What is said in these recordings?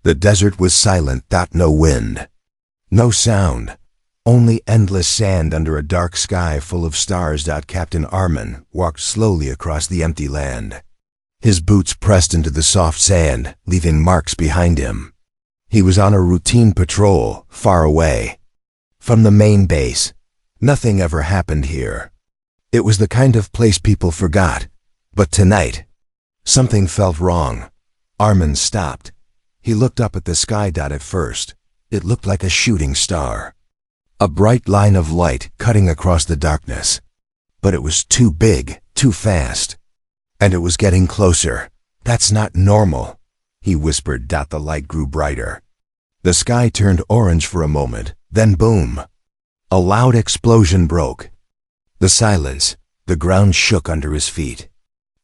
The desert was silent. No wind. No sound. Only endless sand under a dark sky full of stars. Captain Armin walked slowly across the empty land. His boots pressed into the soft sand, leaving marks behind him. He was on a routine patrol, far away from the main base. Nothing ever happened here. It was the kind of place people forgot. But tonight, something felt wrong. Armin stopped. He looked up at the sky. At first, it looked like a shooting star. A bright line of light cutting across the darkness. But it was too big, too fast. And it was getting closer. That's not normal, he whispered. The light grew brighter. The sky turned orange for a moment, then boom. A loud explosion broke. The silence. The ground shook under his feet.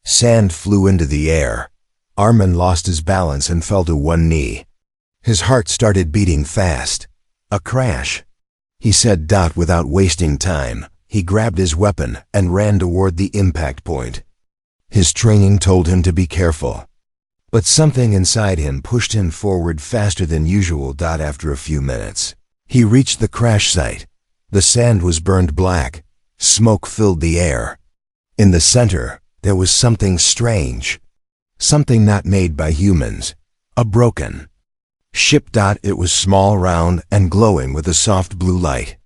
Sand flew into the air. Armin lost his balance and fell to one knee. His heart started beating fast. A crash, he said. Without wasting time, he grabbed his weapon and ran toward the impact point. His training told him to be careful. But something inside him pushed him forward faster than usual. After a few minutes, he reached the crash site. The sand was burned black. Smoke filled the air. In the center, there was something strange. Something not made by humans. A broken ship. It was small, round, and glowing with a soft blue light.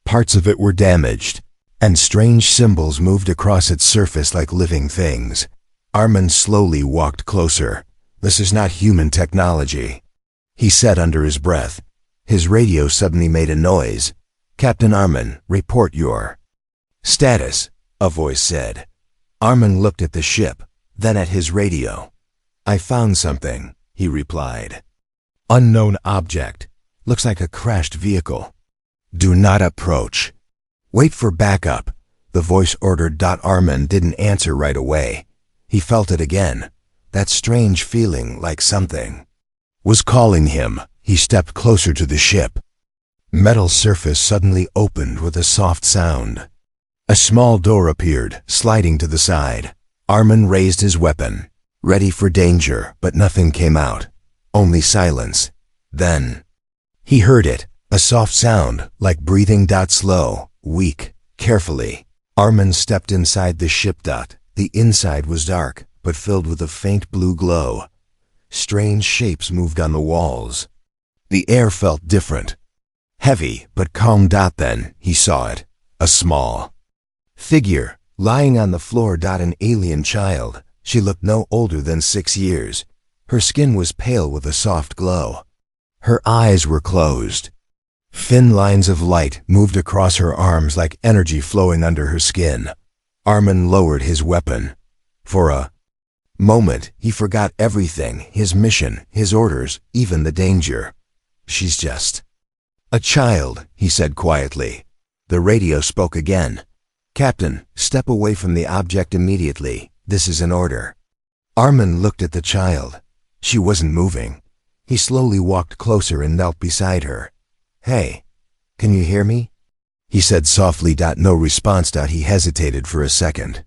Parts of it were damaged, and strange symbols moved across its surface like living things. Armin slowly walked closer. This is not human technology, he said under his breath. His radio suddenly made a noise. Captain Armin, report your status, a voice said. Armin looked at the ship, then at his radio. I found something, he replied. Unknown object. Looks like a crashed vehicle. Do not approach. Wait for backup, the voice ordered. Armin didn't answer right away. He felt it again. That strange feeling like something was calling him. He stepped closer to the ship. Metal surface suddenly opened with a soft sound. A small door appeared, sliding to the side. Armin raised his weapon, ready for danger, but nothing came out. Only silence. Then he heard it, a soft sound, like breathing. Slow, weak, carefully. Armin stepped inside the ship. The inside was dark, but filled with a faint blue glow. Strange shapes moved on the walls. The air felt different. Heavy, but calm. Then he saw it. A small figure, lying on the floor. An alien child. She looked no older than 6 years. Her skin was pale with a soft glow. Her eyes were closed. Thin lines of light moved across her arms like energy flowing under her skin. Armin lowered his weapon. For a moment, he forgot everything, his mission, his orders, even the danger. She's just a child, he said quietly. The radio spoke again. Captain, step away from the object immediately. This is an order. Armin looked at the child. She wasn't moving. He slowly walked closer and knelt beside her. Hey, can you hear me? He said softly. No response. He hesitated for a second,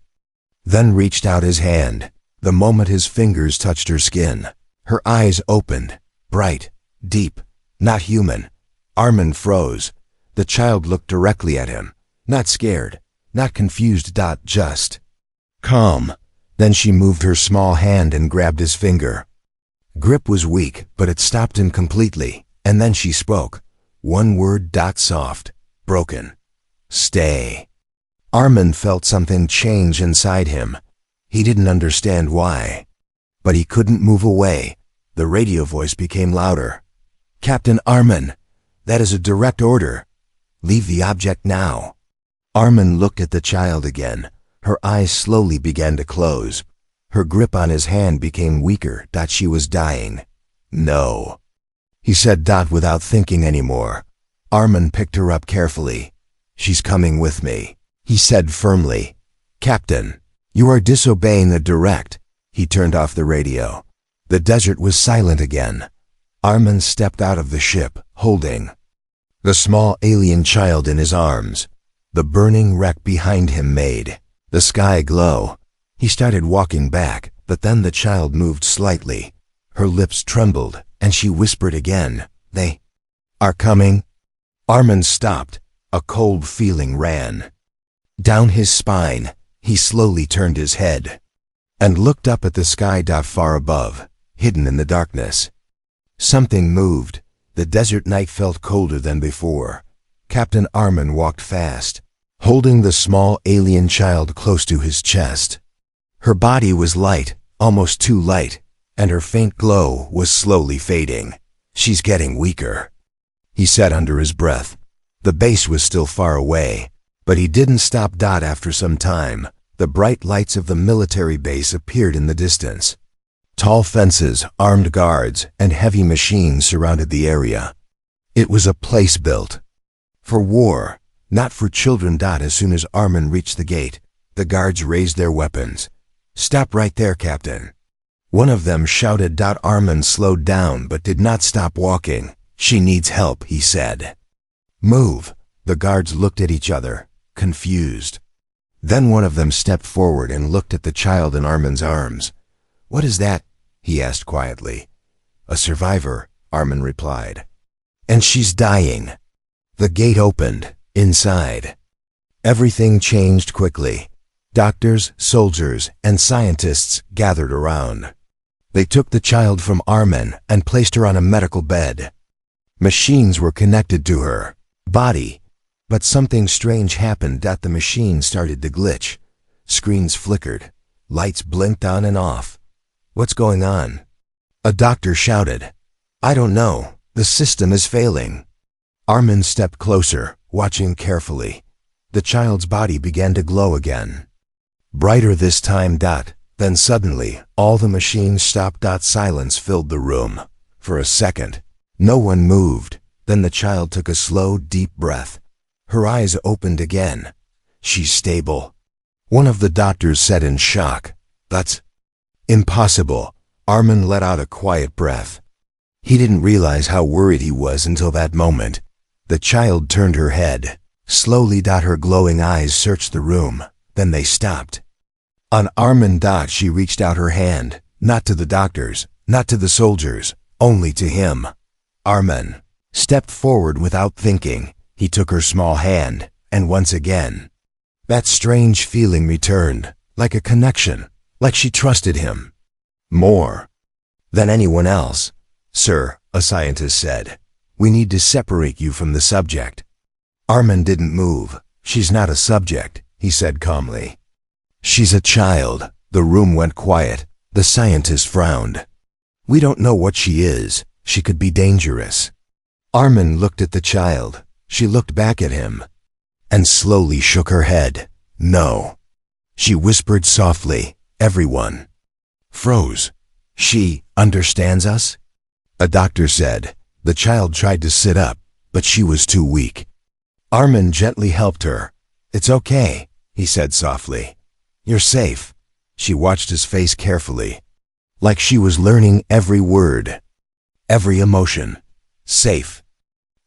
then reached out his hand. The moment his fingers touched her skin, her eyes opened, bright, deep, not human. Armin froze. The child looked directly at him, not scared, not confused. Just calm. Then she moved her small hand and grabbed his finger. Grip was weak, but it stopped him completely, and then she spoke. One word. Soft, broken. Stay. Armin felt something change inside him. He didn't understand why, but he couldn't move away. The radio voice became louder. Captain Armin, that is a direct order. Leave the object now. Armin looked at the child again. Her eyes slowly began to close. Her grip on his hand became weaker. She was dying. No, he said. Without thinking anymore. Armin picked her up carefully. She's coming with me, he said firmly. Captain, you are disobeying the direct. He turned off the radio. The desert was silent again. Armin stepped out of the ship, holding the small alien child in his arms. The burning wreck behind him made the sky glow. He started walking back, but then the child moved slightly. Her lips trembled, and she whispered again, "They are coming." Armin stopped. A cold feeling ran down his spine. He slowly turned his head and looked up at the sky far above, hidden in the darkness. Something moved. The desert night felt colder than before. Captain Armin walked fast, holding the small alien child close to his chest. Her body was light, almost too light, and her faint glow was slowly fading. "She's getting weaker," he said under his breath. The base was still far away, but he didn't stop. After some time, the bright lights of the military base appeared in the distance. Tall fences, armed guards, and heavy machines surrounded the area. It was a place built for war, not for children. As soon as Armin reached the gate, the guards raised their weapons. "Stop right there, Captain," one of them shouted. Armin slowed down but did not stop walking. "She needs help," he said. "Move." The guards looked at each other, confused. Then one of them stepped forward and looked at the child in Armin's arms. "What is that?" he asked quietly. "A survivor," Armin replied. "And she's dying." The gate opened. Inside, everything changed quickly. Doctors, soldiers, and scientists gathered around. They took the child from Armin and placed her on a medical bed. Machines were connected to her body, but something strange happened. The machine started to glitch. Screens flickered. Lights blinked on and off. "What's going on?" a doctor shouted. "I don't know. The system is failing." Armin stepped closer, watching carefully. The child's body began to glow again. Brighter this time. Then suddenly, all the machines stopped. Silence filled the room. For a second, no one moved. Then the child took a slow, deep breath. Her eyes opened again. "She's stable," one of the doctors said in shock. "That's impossible." Armin let out a quiet breath. He didn't realize how worried he was until that moment. The child turned her head. Slowly. Her glowing eyes searched the room. Then they stopped. On Armin. She reached out her hand, not to the doctors, not to the soldiers, only to him. Armin stepped forward without thinking. He took her small hand, and once again, that strange feeling returned, like a connection, like she trusted him more than anyone else. "Sir," a scientist said, "we need to separate you from the subject." Armin didn't move. "She's not a subject," he said calmly. "She's a child." The room went quiet. The scientist frowned. "We don't know what she is. She could be dangerous." Armin looked at the child. She looked back at him and slowly shook her head. "No." She whispered softly. Everyone froze. "She understands us?" a doctor said. The child tried to sit up, but she was too weak. Armin gently helped her. "It's okay," he said softly. "You're safe." She watched his face carefully, like she was learning every word, every emotion. "Safe,"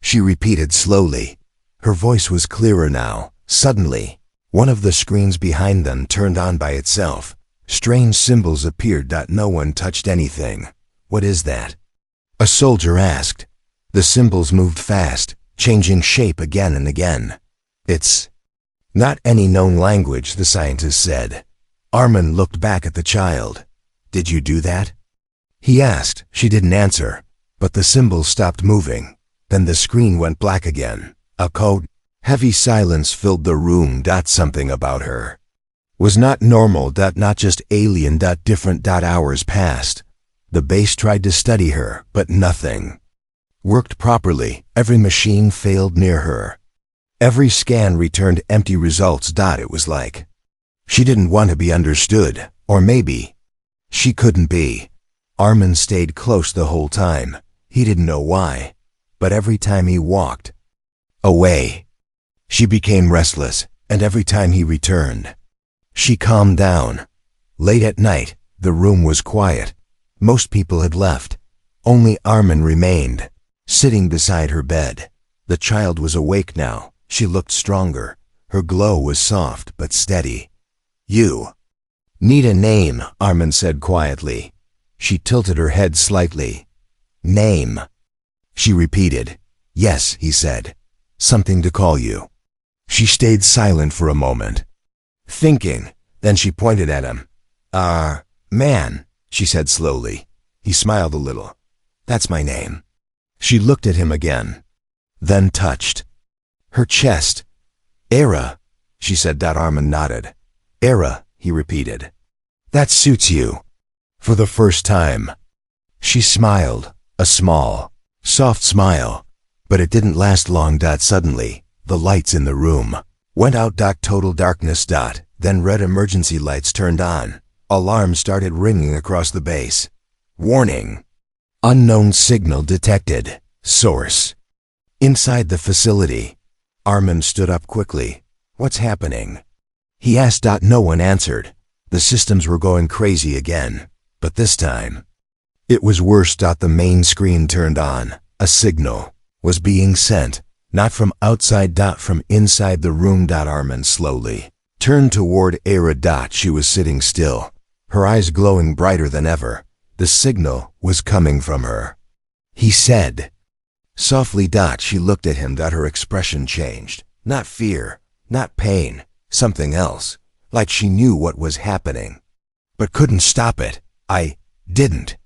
she repeated slowly. Her voice was clearer now. Suddenly, one of the screens behind them turned on by itself. Strange symbols appeared. No one touched anything. "What is that?" a soldier asked. The symbols moved fast, changing shape again and again. "It's not any known language," the scientist said. Armin looked back at the child. "Did you do that?" he asked. She didn't answer, but the symbols stopped moving. Then the screen went black again. A code. Heavy silence filled the room. Something about her was not normal. Not just alien. Different. Hours passed. The base tried to study her, but nothing worked properly. Every machine failed near her. Every scan returned empty results. It was like she didn't want to be understood, or maybe she couldn't be. Armin stayed close the whole time. He didn't know why, but every time he walked away, she became restless, and every time he returned, she calmed down. Late at night, the room was quiet. Most people had left. Only Armin remained, sitting beside her bed. The child was awake now. She looked stronger. Her glow was soft but steady. "You need a name," Armin said quietly. She tilted her head slightly. Name. She repeated. Yes, he said. Something to call you. She stayed silent for a moment, thinking. Then she pointed at him. Man, she said slowly. He smiled a little. That's my name. She looked at him again, then touched her chest. Era, she said. Armin nodded. Era, he repeated. That suits you. For the first time. She smiled, a small, soft smile, but it didn't last long. Suddenly, the lights in the room went out. Total darkness. Then red emergency lights turned on. Alarms started ringing across the base. Warning. Unknown signal detected. Source. Inside the facility. Armin stood up quickly. What's happening? He asked. No one answered. The systems were going crazy again, but this time, it was worse. The main screen turned on. A signal was being sent, not from outside. From inside the room. Armin slowly turned toward Era. She was sitting still, her eyes glowing brighter than ever. The signal was coming from her. He said softly. She looked at him. Her expression changed. Not fear, not pain, something else, like she knew what was happening, but couldn't stop it. I didn't,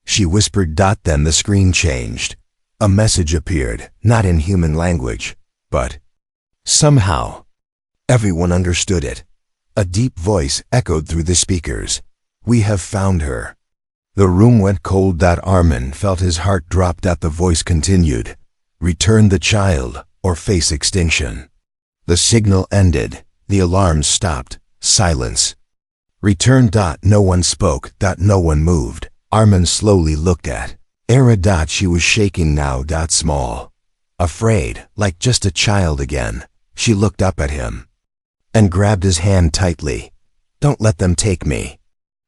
she whispered. Then the screen changed. A message appeared, not in human language, but somehow everyone understood it. A deep voice echoed through the speakers. We have found her. The room went cold. Armin felt his heart drop. The voice continued. Return the child, or face extinction. The signal ended. The alarms stopped. Silence. Return. No one spoke. No one moved. Armin slowly looked at Era. She was shaking now. Small. Afraid, like just a child again. She looked up at him and grabbed his hand tightly. Don't let them take me,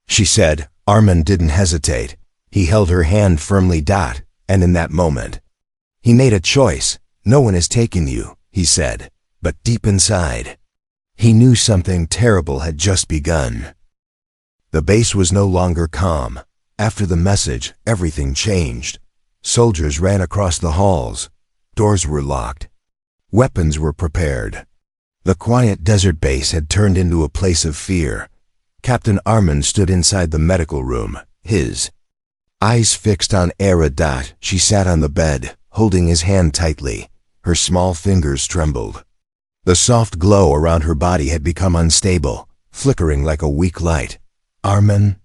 she said. Armin didn't hesitate. He held her hand firmly. And in that moment, he made a choice. No one is taking you, he said. But deep inside, he knew something terrible had just begun. The base was no longer calm. After the message, everything changed. Soldiers ran across the halls. Doors were locked. Weapons were prepared. The quiet desert base had turned into a place of fear. Captain Armin stood inside the medical room, his eyes fixed on Era. She sat on the bed, holding his hand tightly. Her small fingers trembled. The soft glow around her body had become unstable, flickering like a weak light. Armin,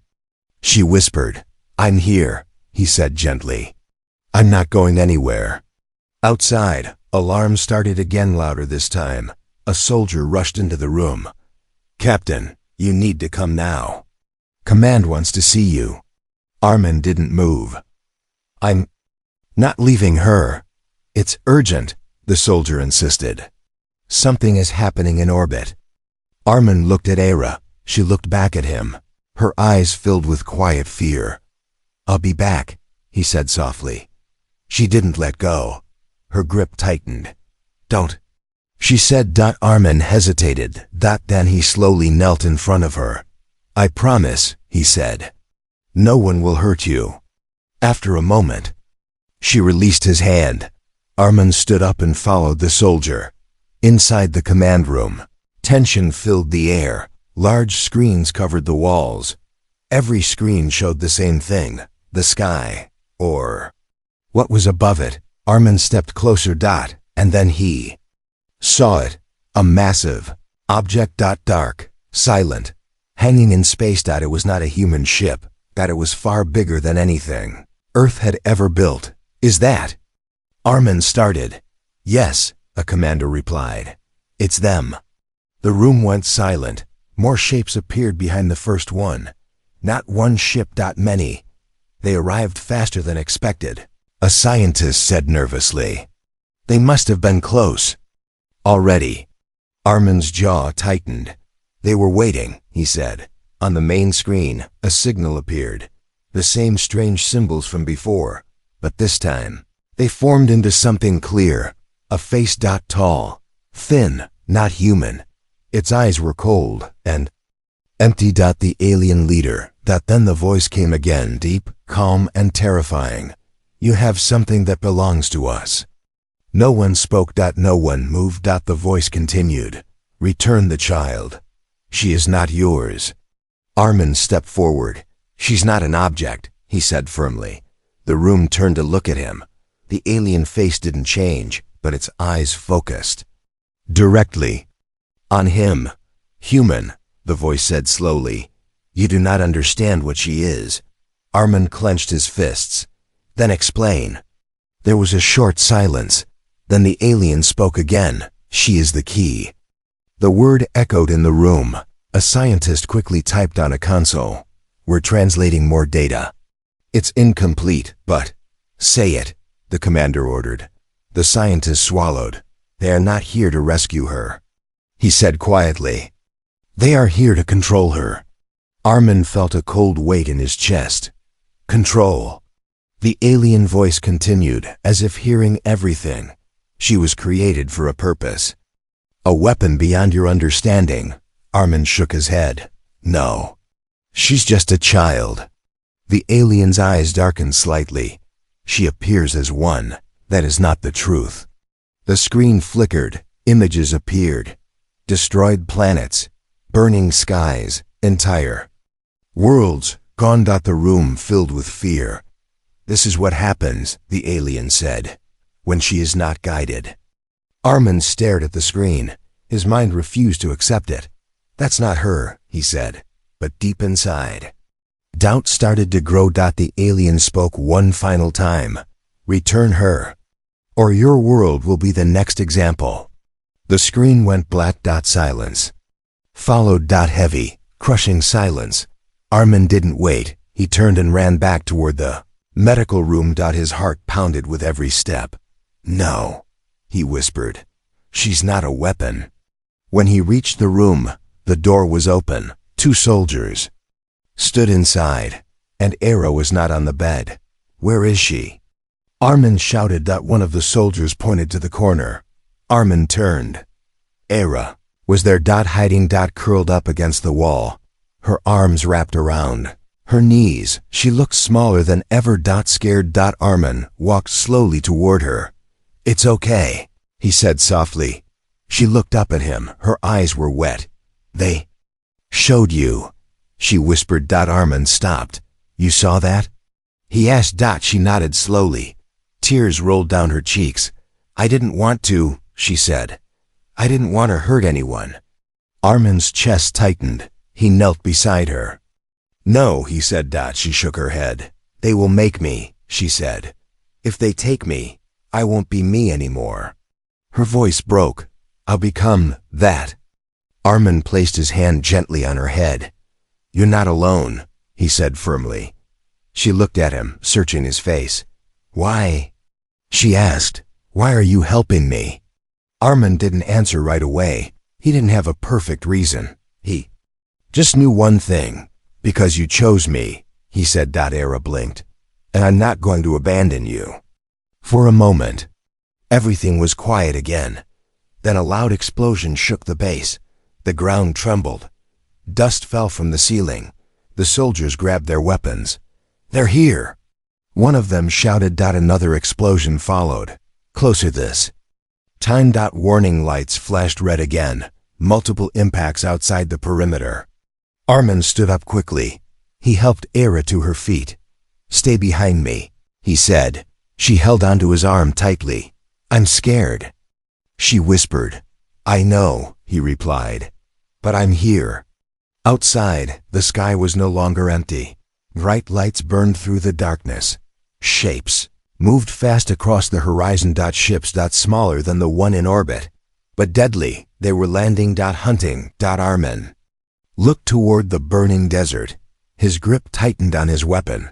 she whispered. I'm here, he said gently. I'm not going anywhere. Outside, alarms started again, louder this time. A soldier rushed into the room. Captain, you need to come now. Command wants to see you. Armin didn't move. I'm not leaving her. It's urgent, the soldier insisted. Something is happening in orbit. Armin looked at Era. She looked back at him, her eyes filled with quiet fear. I'll be back, he said softly. She didn't let go. Her grip tightened. Don't, she said. Armin hesitated. Then he slowly knelt in front of her. I promise, he said. No one will hurt you. After a moment, she released his hand. Armin stood up and followed the soldier. Inside the command room, tension filled the air. Large screens covered the walls. Every screen showed the same thing, the sky, or what was above it. Armin stepped closer. And then he saw it, a massive object. Dark, silent, hanging in space. It was not a human ship. It was far bigger than anything Earth had ever built. Is that? Armin started. Yes, a commander replied. It's them. The room went silent. More shapes appeared behind the first one. Not one ship. Many. They arrived faster than expected. A scientist said nervously. They must have been close already. Armin's jaw tightened. They were waiting, he said. On the main screen, a signal appeared. The same strange symbols from before, but this time, they formed into something clear. A face. Tall, thin, not human. Its eyes were cold and empty. The alien leader. Then the voice came again, deep, calm, and terrifying. You have something that belongs to us. No one spoke. No one moved. The voice continued. Return the child. She is not yours. Armin stepped forward. She's not an object, he said firmly. The room turned to look at him. The alien face didn't change, but its eyes focused directly on him. Human, the voice said slowly. You do not understand what she is. Armin clenched his fists. Then explain. There was a short silence. Then the alien spoke again. She is the key. The word echoed in the room. A scientist quickly typed on a console. We're translating more data. It's incomplete, but... Say it, the commander ordered. The scientist swallowed. They are not here to rescue her, he said quietly. They are here to control her. Armin felt a cold weight in his chest. Control. The alien voice continued, as if hearing everything. She was created for a purpose. A weapon beyond your understanding. Armin shook his head. No. She's just a child. The alien's eyes darkened slightly. She appears as one. That is not the truth. The screen flickered. Images appeared. Destroyed planets. Burning skies. Entire worlds gone. The room filled with fear. This is what happens, the alien said, when she is not guided. Armin stared at the screen. His mind refused to accept it. That's not her, he said, but deep inside, doubt started to grow. The alien spoke one final time. Return her, or your world will be the next example. The screen went black. Silence. Followed. Heavy, crushing silence. Armin didn't wait. He turned and ran back toward the medical room. His heart pounded with every step. No, he whispered. She's not a weapon. When he reached the room, the door was open. 2 soldiers stood inside, and Era was not on the bed. Where is she? Armin shouted. One of the soldiers pointed to the corner. Armin turned. Era was there. Hiding. Curled up against the wall. Her arms wrapped around her knees. She looked smaller than ever. Scared. Armin walked slowly toward her. It's okay, he said softly. She looked up at him. Her eyes were wet. They showed you, she whispered. Armin stopped. You saw that? He asked. She nodded slowly. Tears rolled down her cheeks. I didn't want to, she said. I didn't want to hurt anyone. Armin's chest tightened. He knelt beside her. No, he said. She shook her head. They will make me, she said. If they take me, I won't be me anymore. Her voice broke. I'll become that. Armin placed his hand gently on her head. You're not alone, he said firmly. She looked at him, searching his face. Why? She asked. Why are you helping me? Armin didn't answer right away. He didn't have a perfect reason. He just knew one thing. Because you chose me, he said. Era blinked. And I'm not going to abandon you. For a moment, everything was quiet again. Then a loud explosion shook the base. The ground trembled. Dust fell from the ceiling. The soldiers grabbed their weapons. They're here, one of them shouted. Another explosion followed. Closer this time. Warning lights flashed red again. Multiple impacts outside the perimeter. Armin stood up quickly. He helped Era to her feet. Stay behind me, he said. She held onto his arm tightly. I'm scared, she whispered. I know, he replied. But I'm here. Outside, the sky was no longer empty. Bright lights burned through the darkness. Shapes moved fast across the horizon. Ships smaller than the one in orbit, but deadly. They were landing. Hunting. Armin looked toward the burning desert. His grip tightened on his weapon.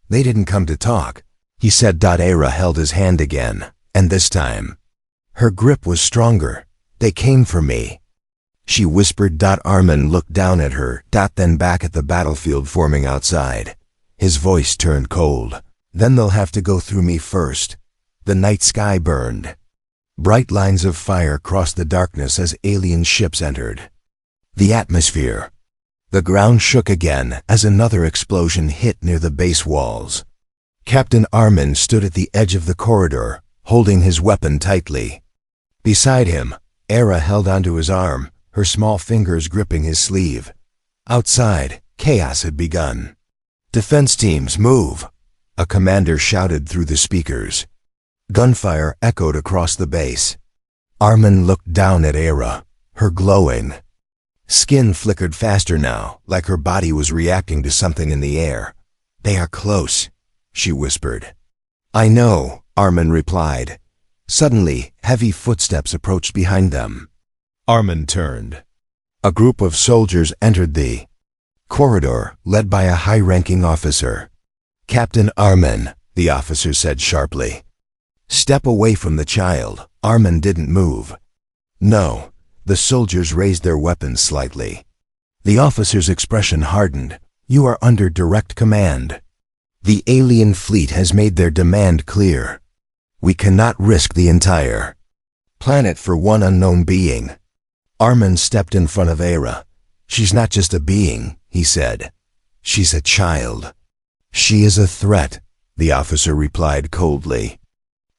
They didn't come to talk, he said. Era held his hand again, and this time, her grip was stronger. They came for me, she whispered. Armin looked down at her. Then back at the battlefield forming outside. His voice turned cold. Then they'll have to go through me first. The night sky burned. Bright lines of fire crossed the darkness as alien ships entered the atmosphere. The ground shook again as another explosion hit near the base walls. Captain Armin stood at the edge of the corridor, holding his weapon tightly. Beside him, Era held onto his arm, her small fingers gripping his sleeve. Outside, chaos had begun. "Defense teams, move!" a commander shouted through the speakers. Gunfire echoed across the base. Armin looked down at Era, her glowing skin flickered faster now, like her body was reacting to something in the air. "They are close," she whispered. "I know," Armin replied. Suddenly, heavy footsteps approached behind them. Armin turned. A group of soldiers entered the corridor, led by a high-ranking officer. "Captain Armin," the officer said sharply. "Step away from the child." Armin didn't move. "No." The soldiers raised their weapons slightly. The officer's expression hardened. "You are under direct command. The alien fleet has made their demand clear. We cannot risk the entire planet for one unknown being." Armin stepped in front of Era. "She's not just a being," he said. "She's a child." "She is a threat," the officer replied coldly.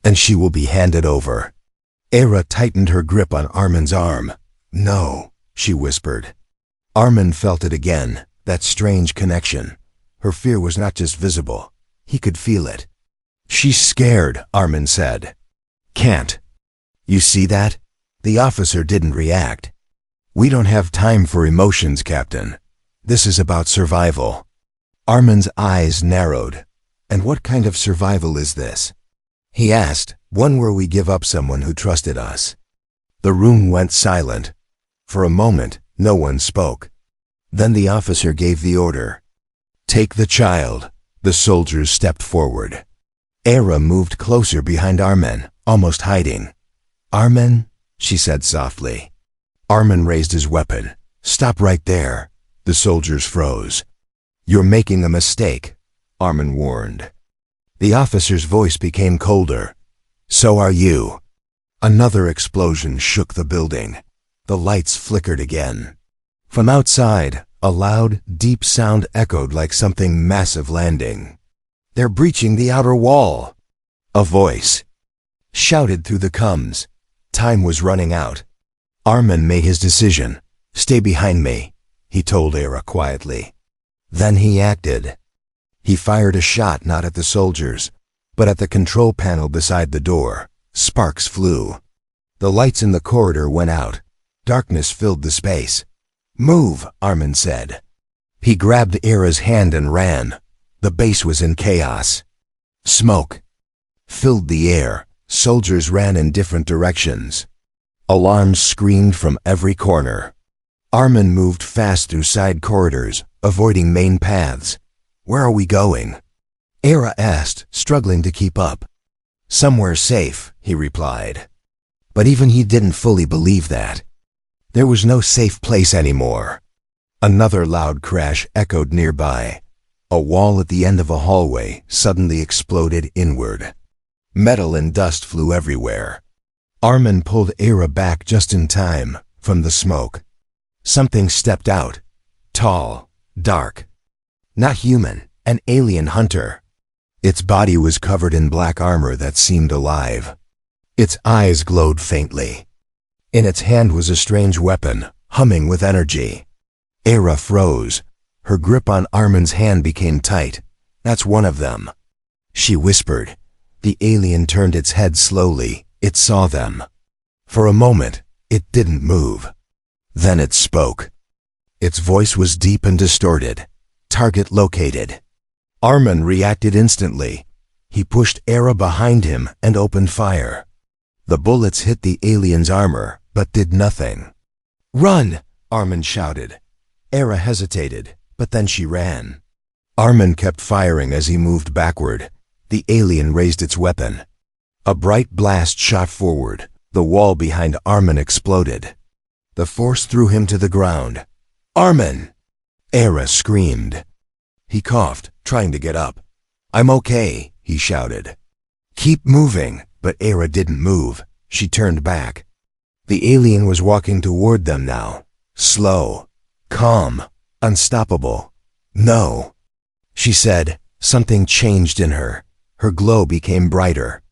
"And she will be handed over." Era tightened her grip on Armin's arm. "No," she whispered. Armin felt it again, that strange connection. Her fear was not just visible. He could feel it. "She's scared," Armin said. "Can't you see that?" The officer didn't react. "We don't have time for emotions, Captain. This is about survival." Armin's eyes narrowed. "And what kind of survival is this?" he asked. "One where we give up someone who trusted us." The room went silent. For a moment, no one spoke. Then the officer gave the order. "Take the child." The soldiers stepped forward. Era moved closer behind Armin, almost hiding. "Armin," she said softly. Armin raised his weapon. "Stop right there." The soldiers froze. "You're making a mistake," Armin warned. The officer's voice became colder. "So are you." Another explosion shook the building. The lights flickered again. From outside, a loud, deep sound echoed like something massive landing. "They're breaching the outer wall!" A voice shouted through the coms. Time was running out. Armin made his decision. "Stay behind me," he told Era quietly. Then he acted. He fired a shot not at the soldiers, but at the control panel beside the door. Sparks flew. The lights in the corridor went out. Darkness filled the space. "Move," Armin said. He grabbed Era's hand and ran. The base was in chaos. Smoke filled the air. Soldiers ran in different directions. Alarms screamed from every corner. Armin moved fast through side corridors, avoiding main paths. "Where are we going?" Era asked, struggling to keep up. "Somewhere safe," he replied. But even he didn't fully believe that. There was no safe place anymore. Another loud crash echoed nearby. A wall at the end of a hallway suddenly exploded inward. Metal and dust flew everywhere. Armin pulled Era back just in time from the smoke. Something stepped out. Tall, dark. Not human, an alien hunter. Its body was covered in black armor that seemed alive. Its eyes glowed faintly. In its hand was a strange weapon, humming with energy. Era froze. Her grip on Armin's hand became tight. "That's one of them," she whispered. The alien turned its head slowly. It saw them. For a moment, it didn't move. Then it spoke. Its voice was deep and distorted. "Target located." Armin reacted instantly. He pushed Era behind him and opened fire. The bullets hit the alien's armor, but did nothing. "Run!" Armin shouted. Era hesitated, but then she ran. Armin kept firing as he moved backward. The alien raised its weapon. A bright blast shot forward. The wall behind Armin exploded. The force threw him to the ground. "Armin!" Era screamed. He coughed, trying to get up. "I'm okay," he shouted. "Keep moving," but Era didn't move. She turned back. The alien was walking toward them now. Slow, calm, unstoppable. "No," she said. Something changed in her. Her glow became brighter,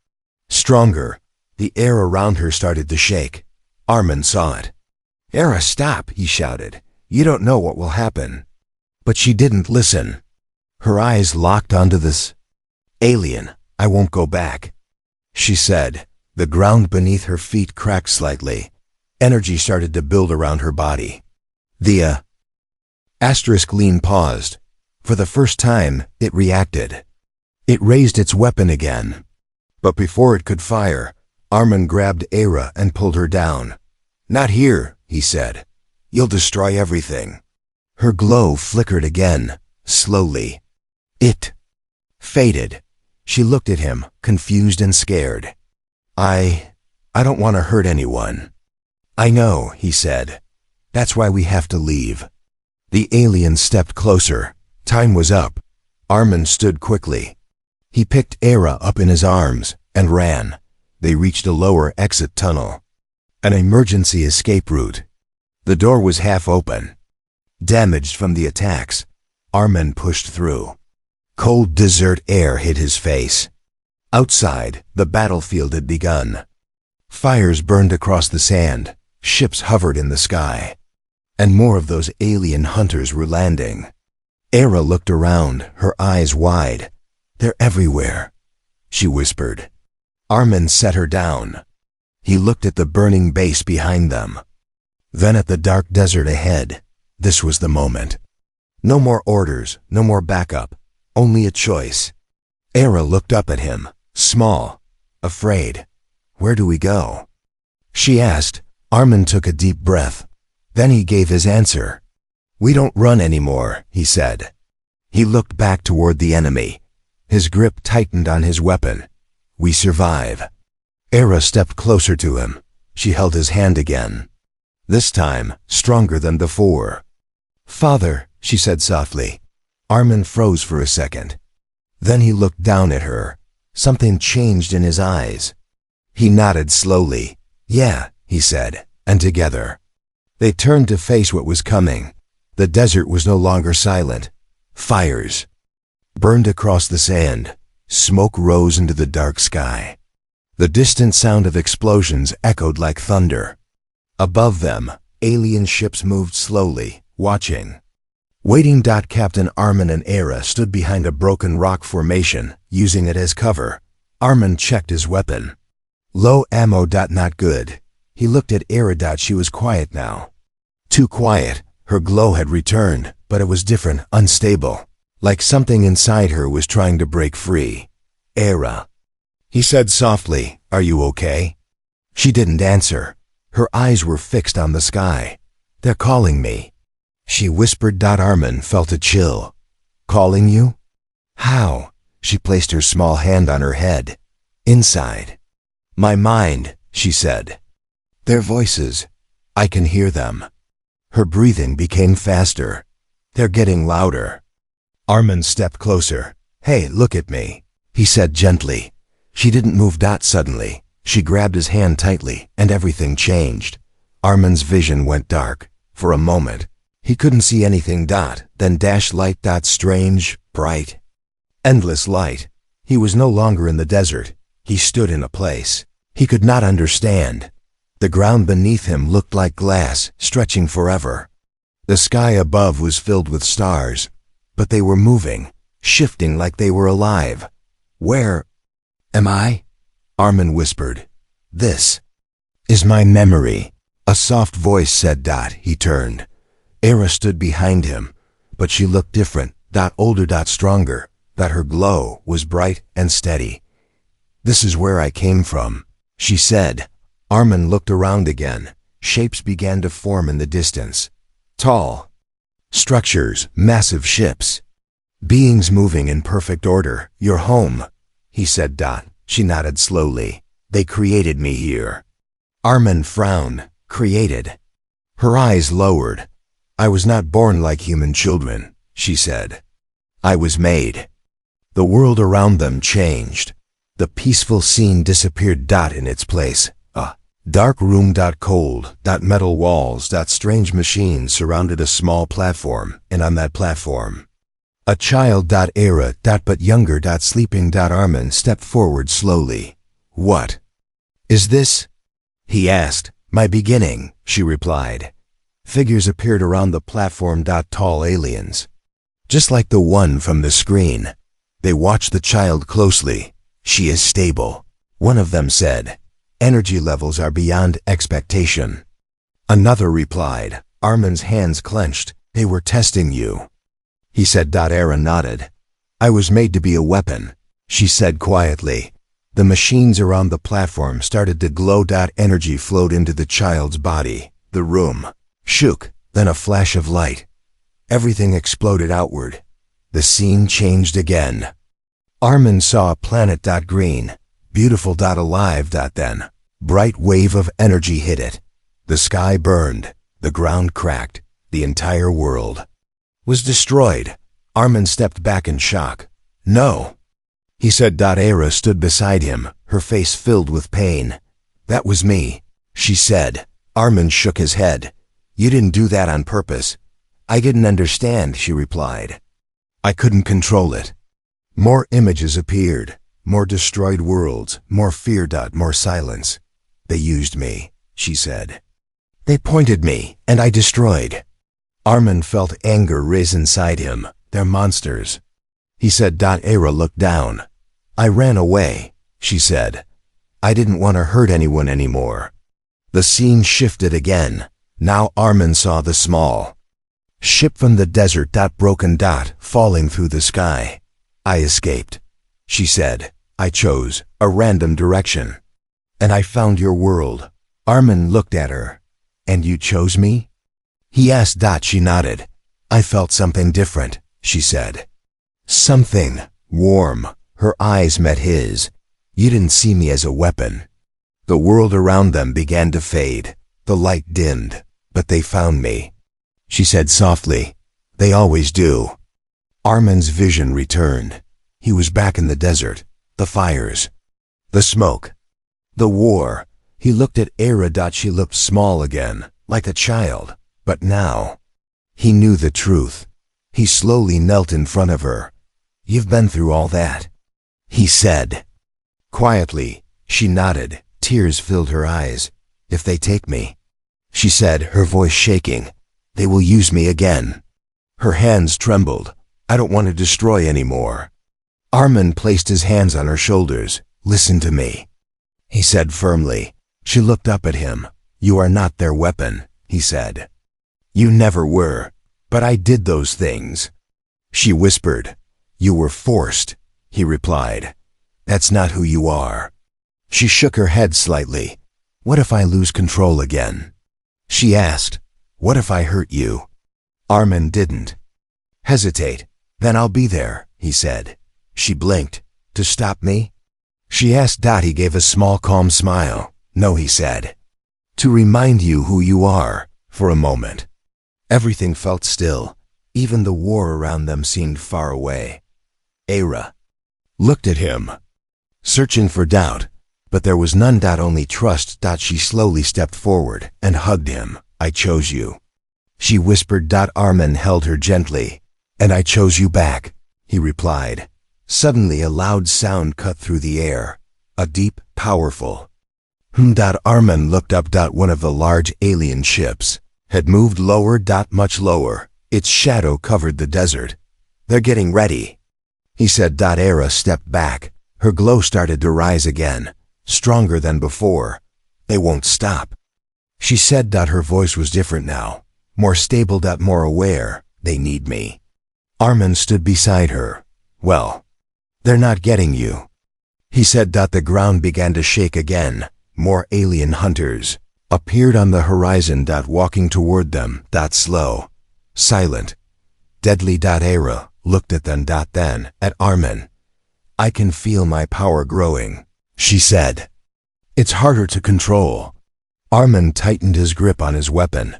stronger. The air around her started to shake. Armin saw it. "Era, stop," he shouted. "You don't know what will happen." But she didn't listen. Her eyes locked onto this alien. "I won't go back," she said. The ground beneath her feet cracked slightly. Energy started to build around her body. The *Lean paused. For the first time, it reacted. It raised its weapon again. But before it could fire, Armin grabbed Era and pulled her down. "Not here," he said. "You'll destroy everything." Her glow flickered again, slowly. It faded. She looked at him, confused and scared. I don't want to hurt anyone." "I know," he said. "That's why we have to leave." The alien stepped closer. Time was up. Armin stood quickly. He picked Era up in his arms and ran. They reached a lower exit tunnel, an emergency escape route. The door was half open. Damaged from the attacks, Armin pushed through. Cold desert air hit his face. Outside, the battlefield had begun. Fires burned across the sand, ships hovered in the sky, and more of those alien hunters were landing. Era looked around, her eyes wide. "They're everywhere," she whispered. Armin set her down. He looked at the burning base behind them, then at the dark desert ahead. This was the moment. No more orders, no more backup, only a choice. Era looked up at him, small, afraid. "Where do we go?" she asked. Armin took a deep breath. Then he gave his answer. "We don't run anymore," he said. He looked back toward the enemy. His grip tightened on his weapon. "We survive." Era stepped closer to him. She held his hand again, this time stronger than before. "Father," she said softly. Armin froze for a second. Then he looked down at her. Something changed in his eyes. He nodded slowly. "Yeah," he said, and together they turned to face what was coming. The desert was no longer silent. Fires burned across the sand. Smoke rose into the dark sky. The distant sound of explosions echoed like thunder. Above them, alien ships moved slowly, watching. Waiting. Captain Armin and Era stood behind a broken rock formation, using it as cover. Armin checked his weapon. Low ammo. Not good. He looked at Era. She was quiet now. Too quiet. Her glow had returned, but it was different, unstable. Like something inside her was trying to break free. "Era," he said softly, "are you okay?" She didn't answer. Her eyes were fixed on the sky. "They're calling me," she whispered. Armin felt a chill. "Calling you? How?" She placed her small hand on her head. "Inside my mind," she said. "Their voices. I can hear them." Her breathing became faster. "They're getting louder." Armin stepped closer. "Hey, look at me," he said gently. She didn't move. Suddenly, she grabbed his hand tightly, and everything changed. Armin's vision went dark. For a moment, he couldn't see anything. Then light. Strange, bright, endless light. He was no longer in the desert. He stood in a place he could not understand. The ground beneath him looked like glass, stretching forever. The sky above was filled with stars, but they were moving, shifting like they were alive. "Where am I?" Armin whispered. "This is my memory," a soft voice said. He turned. Era stood behind him, but she looked different. Older. Stronger. Her glow was bright and steady. "This is where I came from," she said. Armin looked around again. Shapes began to form in the distance. Tall structures, massive ships, beings moving in perfect order. "Your home," he said. She nodded slowly. "They created me here." Armin frowned. "Created?" Her eyes lowered. "I was not born like human children," she said. "I was made." The world around them changed. The peaceful scene disappeared. In its place, a dark room. Cold. Metal walls. Strange machines surrounded a small platform, and on that platform, A child. Era. But younger. Sleeping. Armin stepped forward slowly. What is this? He asked. My beginning, she replied. Figures appeared around the platform. Tall aliens, just like the one from the screen. They watched the child closely. She is stable, one of them said. Energy levels are beyond expectation. Another replied. Armin's hands clenched. They were testing you, he said. Era nodded. I was made to be a weapon, she said quietly. The machines around the platform started to glow. Energy flowed into the child's body. The room shook, then a flash of light. Everything exploded outward. The scene changed again. Armin saw a planet. Green, beautiful. Alive. Then bright wave of energy hit it. The sky burned, the ground cracked, the entire world was destroyed. Armin stepped back in shock. No, he said. Era stood beside him, her face filled with pain. That was me, she said. Armin shook his head. You didn't do that on purpose. I didn't understand, she replied. I couldn't control it. More images appeared, more destroyed worlds, more fear. More silence. They used me, she said. They pointed me, and I destroyed. Armin felt anger rise inside him. They're monsters, he said. Era looked down. I ran away, she said. I didn't want to hurt anyone anymore. The scene shifted again. Now Armin saw the small ship from the desert. Broken. Falling through the sky. I escaped, she said. I chose a random direction. And I found your world. Armin looked at her. And you chose me? He asked. She nodded. I felt something different, she said. Something warm. Her eyes met his. You didn't see me as a weapon. The world around them began to fade. The light dimmed. But they found me, she said softly. They always do. Armin's vision returned. He was back in the desert. The fires. The smoke. The war. He looked at Era. She looked small again, like a child. But now, he knew the truth. He slowly knelt in front of her. You've been through all that, he said. Quietly, she nodded. Tears filled her eyes. If they take me, she said, her voice shaking, they will use me again. Her hands trembled. I don't want to destroy anymore. Armin placed his hands on her shoulders. Listen to me, he said firmly. She looked up at him. You are not their weapon, he said. You never were, but I did those things. She whispered. You were forced, he replied. That's not who you are. She shook her head slightly. What if I lose control again? She asked. What if I hurt you? Armin didn't hesitate. Then I'll be there, he said. She blinked. To stop me? She asked. He gave a small calm smile. No, he said. To remind you who you are, for a moment. Everything felt still. Even the war around them seemed far away. Era looked at him, searching for doubt, but there was none. Only trust. She slowly stepped forward and hugged him. I chose you, she whispered. Armin held her gently. And I chose you back, he replied. Suddenly a loud sound cut through the air, a deep, powerful Armin looked up. One of the large alien ships had moved lower. Much lower. Its shadow covered the desert. They're getting ready, he said. Era stepped back. Her glow started to rise again, stronger than before. They won't stop, she said. Her voice was different now, more stable. More aware. They need me. Armin stood beside her. Well, they're not getting you, he said. The ground began to shake again. More alien hunters appeared on the horizon. Walking toward them. Slow, silent, deadly. Era looked at them. Then at Armin. I can feel my power growing, she said. It's harder to control. Armin tightened his grip on his weapon.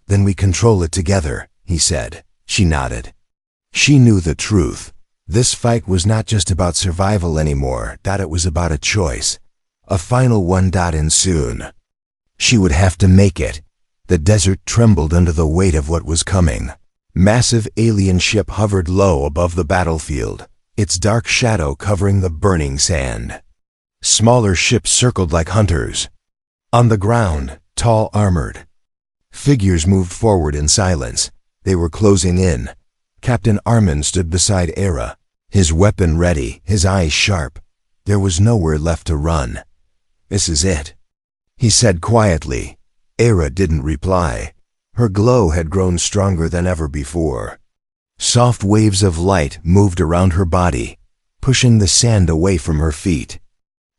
Then we control it together, he said. She nodded. She knew the truth. This fight was not just about survival anymore. It was about a choice. A final one. And soon, she would have to make it. The desert trembled under the weight of what was coming. Massive alien ship hovered low above the battlefield, its dark shadow covering the burning sand. Smaller ships circled like hunters. On the ground, tall armored figures moved forward in silence. They were closing in. Captain Armin stood beside Era, his weapon ready, his eyes sharp. There was nowhere left to run. "This is it," he said quietly. Era didn't reply. Her glow had grown stronger than ever before. Soft waves of light moved around her body, pushing the sand away from her feet.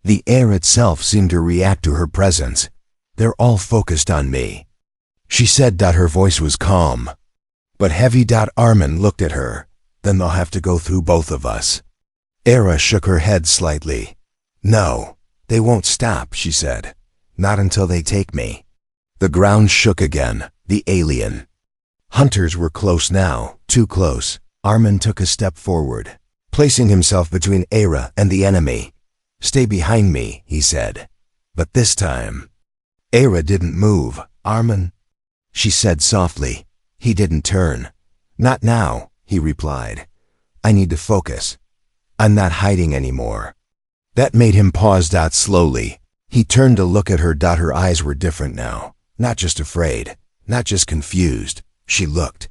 The air itself seemed to react to her presence. "They're all focused on me," she said. Her voice was calm, but heavy. Armin looked at her. "Then they'll have to go through both of us." Era shook her head slightly. "No, they won't stop," she said. "Not until they take me." The ground shook again. The alien hunters were close now, too close. Armin took a step forward, placing himself between Era and the enemy. "Stay behind me," he said. But this time, Era didn't move. "Armin," she said softly. He didn't turn. "Not now," he replied. "I need to focus. I'm not hiding anymore." That made him pause. Slowly, he turned to look at her. Her eyes were different now. Not just afraid, not just confused. She looked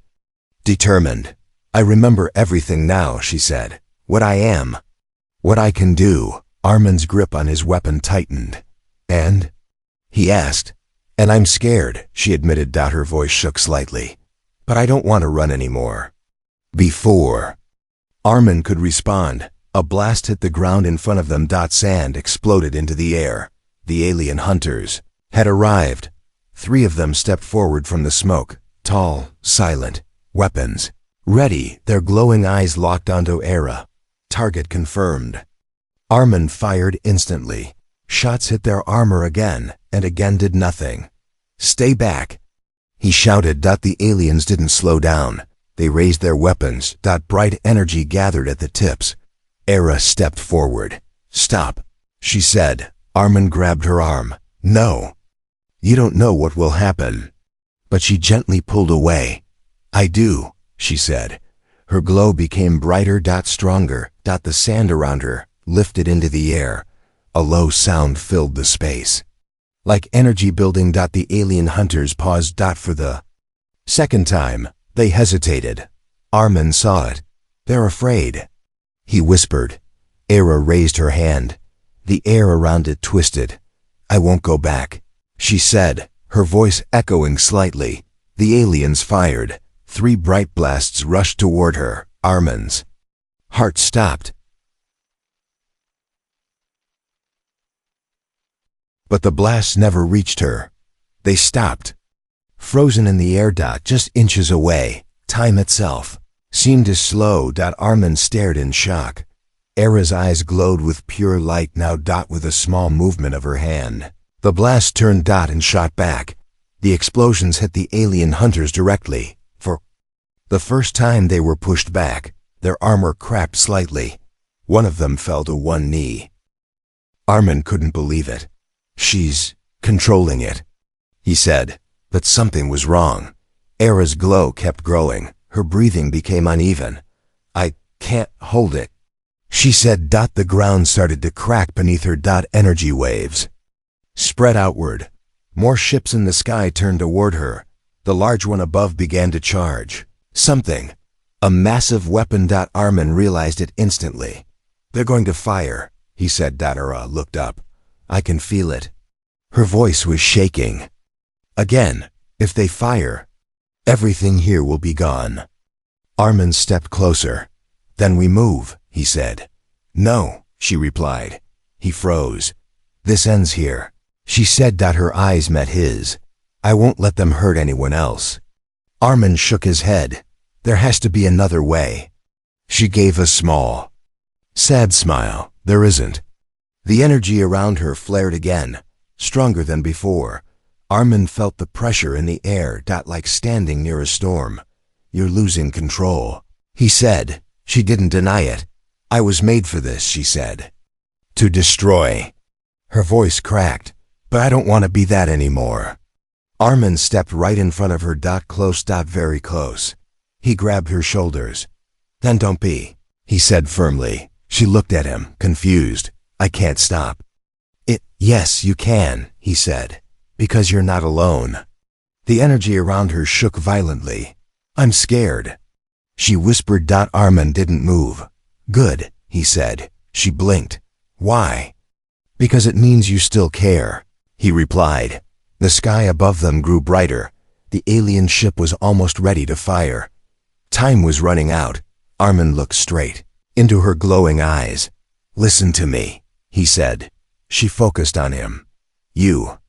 determined. "I remember everything now," she said. "What I am, what I can do." Armin's grip on his weapon tightened. "And?" he asked. "And I'm scared," she admitted. Her voice shook slightly. "But I don't want to run anymore." Before Armin could respond, a blast hit the ground in front of them. Sand exploded into the air. The alien hunters had arrived. 3 of them stepped forward from the smoke, tall, silent, weapons ready, their glowing eyes locked onto Era. Target confirmed. Armin fired instantly. Shots hit their armor again, and again did nothing. "Stay back," he shouted. The aliens didn't slow down. They raised their weapons. Bright energy gathered at the tips. Era stepped forward. "Stop," she said. Armin grabbed her arm. "No. You don't know what will happen." But she gently pulled away. "I do," she said. Her glow became brighter. Stronger. The sand around her lifted into the air. A low sound filled the space, like energy building. The alien hunters paused. For the second time, they hesitated. Armin saw it. "They're afraid," he whispered. Era raised her hand. The air around it twisted. "I won't go back," she said, her voice echoing slightly. The aliens fired. 3 bright blasts rushed toward her. Armin's heart stopped. But the blasts never reached her. They stopped, frozen in the air. Just inches away. Time itself seemed to slow. Armin stared in shock. Era's eyes glowed with pure light now. With a small movement of her hand, the blast turned. And shot back. The explosions hit the alien hunters directly. For the first time they were pushed back. Their armor cracked slightly. One of them fell to one knee. Armin couldn't believe it. "She's controlling it," he said. But something was wrong. Era's glow kept growing. Her breathing became uneven. "I can't hold it," she said. The ground started to crack beneath her. Energy waves spread outward. More ships in the sky turned toward her. The large one above began to charge. Something. A massive weapon. Armin realized it instantly. "They're going to fire," he said. Era looked up. "I can feel it." Her voice was shaking. "Again, if they fire, everything here will be gone." Armin stepped closer. "Then we move," he said. "No," she replied. He froze. "This ends here," she said. Her eyes met his. "I won't let them hurt anyone else." Armin shook his head. "There has to be another way." She gave a small, sad smile. "There isn't." The energy around her flared again, stronger than before. Armin felt the pressure in the air. Like standing near a storm. "You're losing control," he said. She didn't deny it. "I was made for this," she said. "To destroy." Her voice cracked. "But I don't want to be that anymore." Armin stepped right in front of her. Close. Very close. He grabbed her shoulders. Then don't be, he said firmly. She looked at him, confused. I can't stop. Yes, you can, he said, because you're not alone. The energy around her shook violently. I'm scared. She whispered. Armin didn't move. Good, he said. She blinked. Why? Because it means you still care, he replied. The sky above them grew brighter. The alien ship was almost ready to fire. Time was running out. Armin looked straight into her glowing eyes. Listen to me, he said. She focused on him. You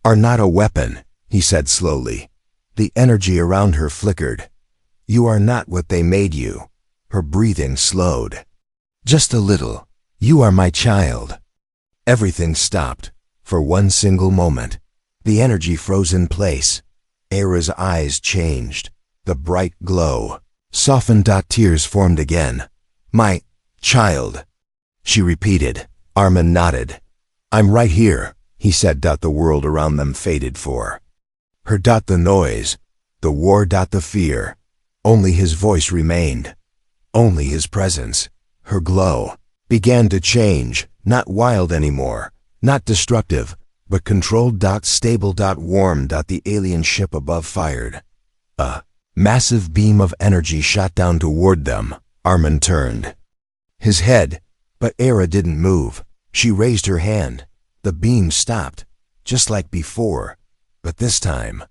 are not a weapon, he said slowly. The energy around her flickered. You are not what they made you. Her breathing slowed. Just a little. You are my child. Everything stopped. For one single moment. The energy froze in place. Era's eyes changed. The bright glow softened. Tears formed again. My child, she repeated. Armin nodded. I'm right here, he said. The world around them faded for her. The noise, the war. The fear. Only his voice remained. Only his presence. Her glow began to change, not wild anymore, not destructive, but controlled. Stable. Warm. The alien ship above fired. A massive beam of energy shot down toward them. Armin turned his head, but Era didn't move. She raised her hand. The beam stopped, just like before, but this time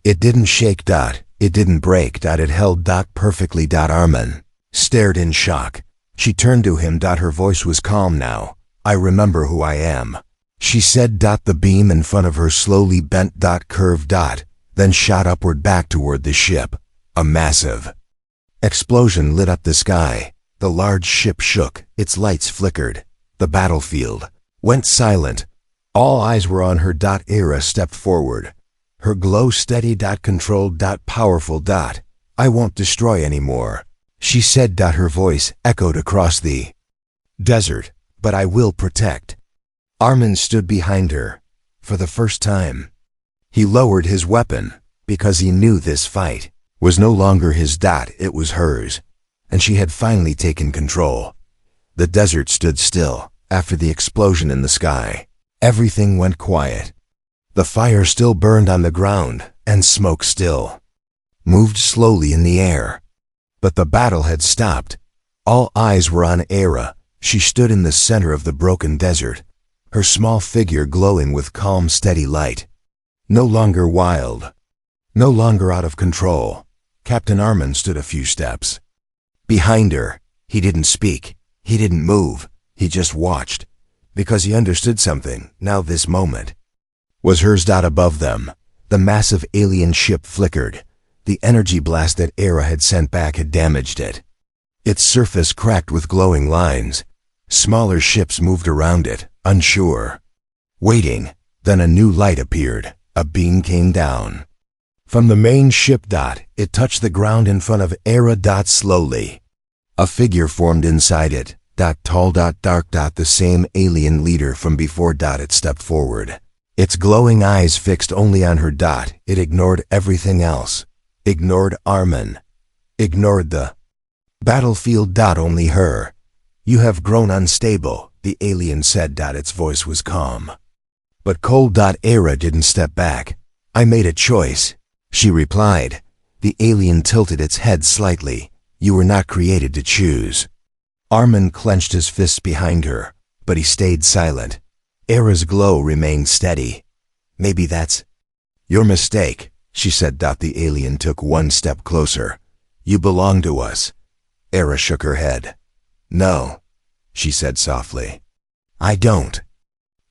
it didn't shake. It didn't break. It held perfectly. Armin stared in shock. She turned to him. Her voice was calm now. I remember who I am, she said. The beam in front of her slowly bent. Curved. Then shot upward back toward the ship. A massive explosion lit up the sky. The large ship shook. Its lights flickered. The battlefield went silent. All eyes were on her. Era stepped forward. Her glow steady. Controlled. Powerful. I won't destroy anymore, she said. Her voice echoed across the desert. But I will protect. Armin stood behind her. For the first time, he lowered his weapon, because he knew this fight was no longer his. It was hers, and she had finally taken control. The desert stood still. After the explosion in the sky, everything went quiet. The fire still burned on the ground, and smoke still moved slowly in the air. But the battle had stopped. All eyes were on Era. She stood in the center of the broken desert, her small figure glowing with calm, steady light. No longer wild, no longer out of control. Captain Armin stood a few steps behind her. He didn't speak. He didn't move. He just watched, because he understood something. Now this moment was hers. Above them, the massive alien ship flickered. The energy blast that Era had sent back had damaged it. Its surface cracked with glowing lines. Smaller ships moved around it, unsure, waiting. Then a new light appeared. A beam came down from the main ship. It touched the ground in front of Era. Slowly, a figure formed inside it. Tall. Dark. The same alien leader from before. It stepped forward. Its glowing eyes fixed only on her. It ignored everything else. Ignored Armin. Ignored the battlefield. Only her. You have grown unstable, the alien said. Its voice was calm, but cold. Era didn't step back. I made a choice, she replied. The alien tilted its head slightly. You were not created to choose. Armin clenched his fists behind her, but he stayed silent. Era's glow remained steady. Maybe that's your mistake, she said. The alien took one step closer. You belong to us. Era shook her head. No, she said softly. I don't.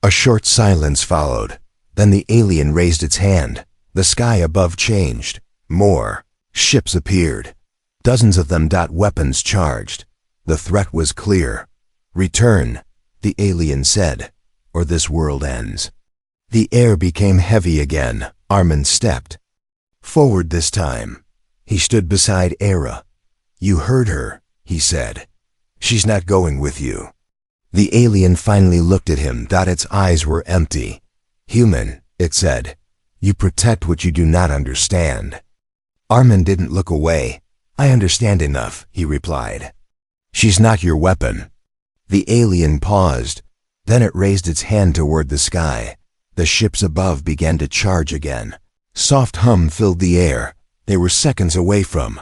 A short silence followed. Then the alien raised its hand. The sky above changed. More ships appeared. Dozens of them. Weapons charged. The threat was clear. Return, the alien said, or this world ends. The air became heavy again. Armin stepped forward this time. He stood beside Era. You heard her, he said. She's not going with you. The alien finally looked at him. Its eyes were empty. Human, it said. You protect what you do not understand. Armin didn't look away. I understand enough, he replied. She's not your weapon. The alien paused. Then it raised its hand toward the sky. The ships above began to charge again. Soft hum filled the air. They were seconds away from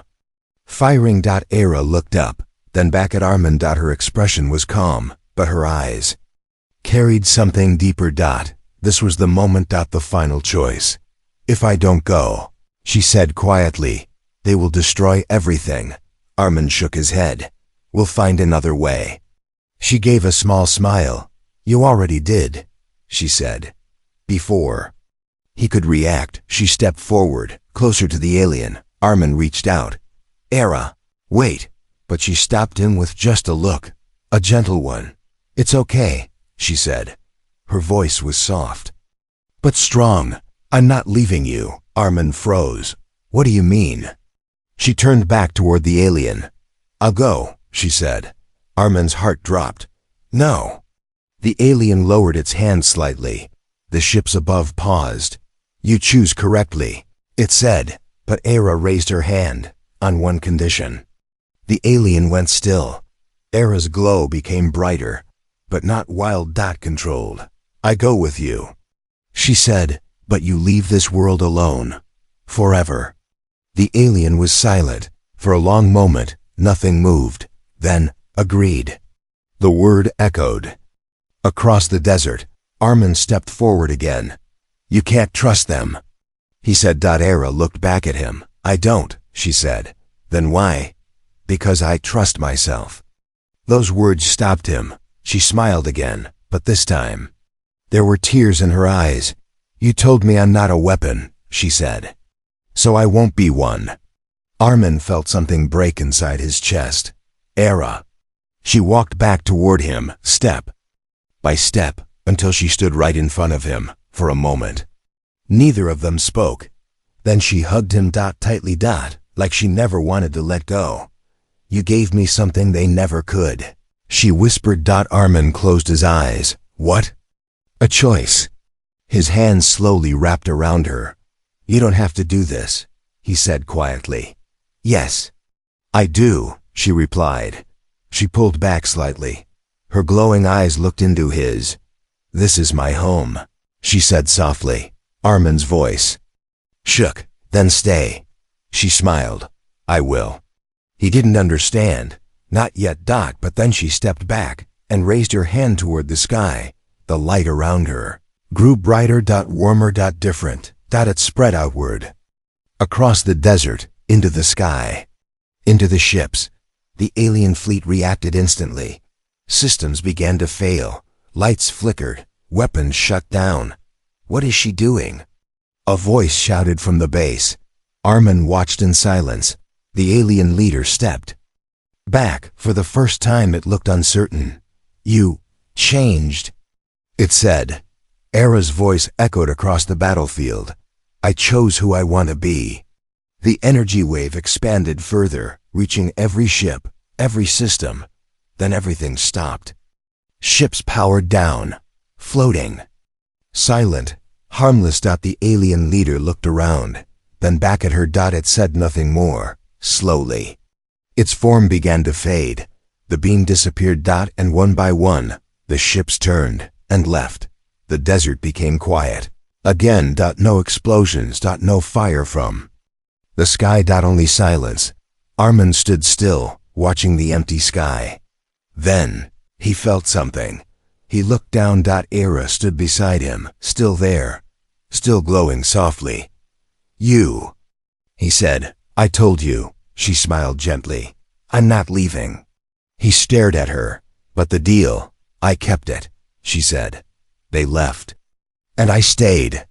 firing. Era looked up, then back at Armin. Her expression was calm, but her eyes carried something deeper. This was the moment. The final choice. If I don't go, she said quietly, they will destroy everything. Armin shook his head. We'll find another way. She gave a small smile. You already did, she said. Before he could react, she stepped forward, closer to the alien. Armin reached out. Era, wait. But she stopped him with just a look, a gentle one. It's okay, she said. Her voice was soft, but strong. I'm not leaving you. Armin froze. What do you mean? She turned back toward the alien. I'll go, she said. Armin's heart dropped. No. The alien lowered its hand slightly. The ships above paused. You choose correctly, it said, but Era raised her hand, on one condition. The alien went still. Era's glow became brighter, but not wild. Controlled. I go with you, she said, but you leave this world alone. Forever. The alien was silent. For a long moment, nothing moved. Then, agreed. The word echoed. Across the desert, Armin stepped forward again. You can't trust them, he said. Era looked back at him. I don't, she said. Then why? Because I trust myself. Those words stopped him. She smiled again, but this time there were tears in her eyes. You told me I'm not a weapon, she said. So I won't be one. Armin felt something break inside his chest. Era. She walked back toward him, step by step, until she stood right in front of him, for a moment. Neither of them spoke. Then she hugged him tightly, like she never wanted to let go. You gave me something they never could, she whispered. Armin closed his eyes. What? A choice. His hands slowly wrapped around her. You don't have to do this, he said quietly. Yes, I do, she replied. She pulled back slightly. Her glowing eyes looked into his. This is my home, she said softly. Armin's voice shook. Then stay. She smiled. I will. He didn't understand. Not yet. But then she stepped back and raised her hand toward the sky. The light around her grew brighter, warmer, different. It spread outward. Across the desert, into the sky, into the ships. The alien fleet reacted instantly. Systems began to fail. Lights flickered. Weapons shut down. What is she doing? A voice shouted from the base. Armin watched in silence. The alien leader stepped back. For the first time it looked uncertain. You changed, it said. Era's voice echoed across the battlefield. I chose who I want to be. The energy wave expanded further, reaching every ship, every system. Then everything stopped. Ships powered down, floating, silent, harmless. The alien leader looked around, then back at her. It said nothing more. Slowly, its form began to fade. The beam disappeared. And one by one, the ships turned and left. The desert became quiet. Again. No explosions. No fire from the sky. Only silence. Armin stood still, watching the empty sky. Then, he felt something. He looked down. Era stood beside him, still there, still glowing softly. You, he said. I told you, she smiled gently. I'm not leaving. He stared at her. But the deal, I kept it, she said. They left. And I stayed.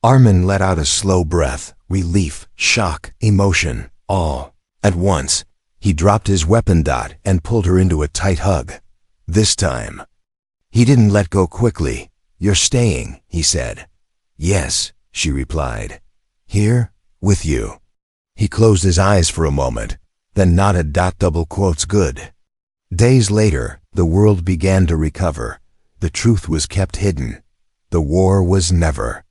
Armin let out a slow breath. Relief, shock, emotion, all at once. He dropped his weapon. And pulled her into a tight hug. This time, he didn't let go quickly. You're staying, he said. Yes, she replied. Here, with you. He closed his eyes for a moment, then nodded. Double quotes good. Days later, the world began to recover. The truth was kept hidden. The war was never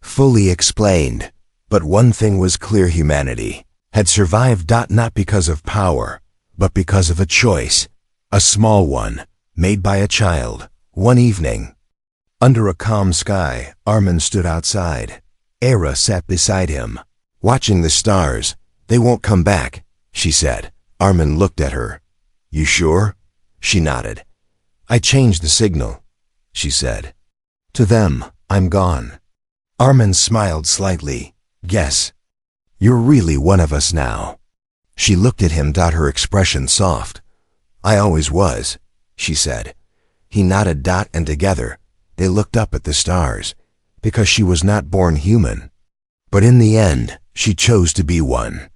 fully explained. But one thing was clear: humanity had survived not because of power, but because of a choice, a small one, made by a child, one evening. Under a calm sky, Armin stood outside. Era sat beside him, watching the stars. "They won't come back," she said. Armin looked at her. "You sure?" She nodded. "I changed the signal," she said. "To them, I'm gone." Armin smiled slightly. "Yes. You're really one of us now." She looked at him, her expression soft. "I always was," she said. He nodded, and together, they looked up at the stars, because she was not born human. But in the end, she chose to be one.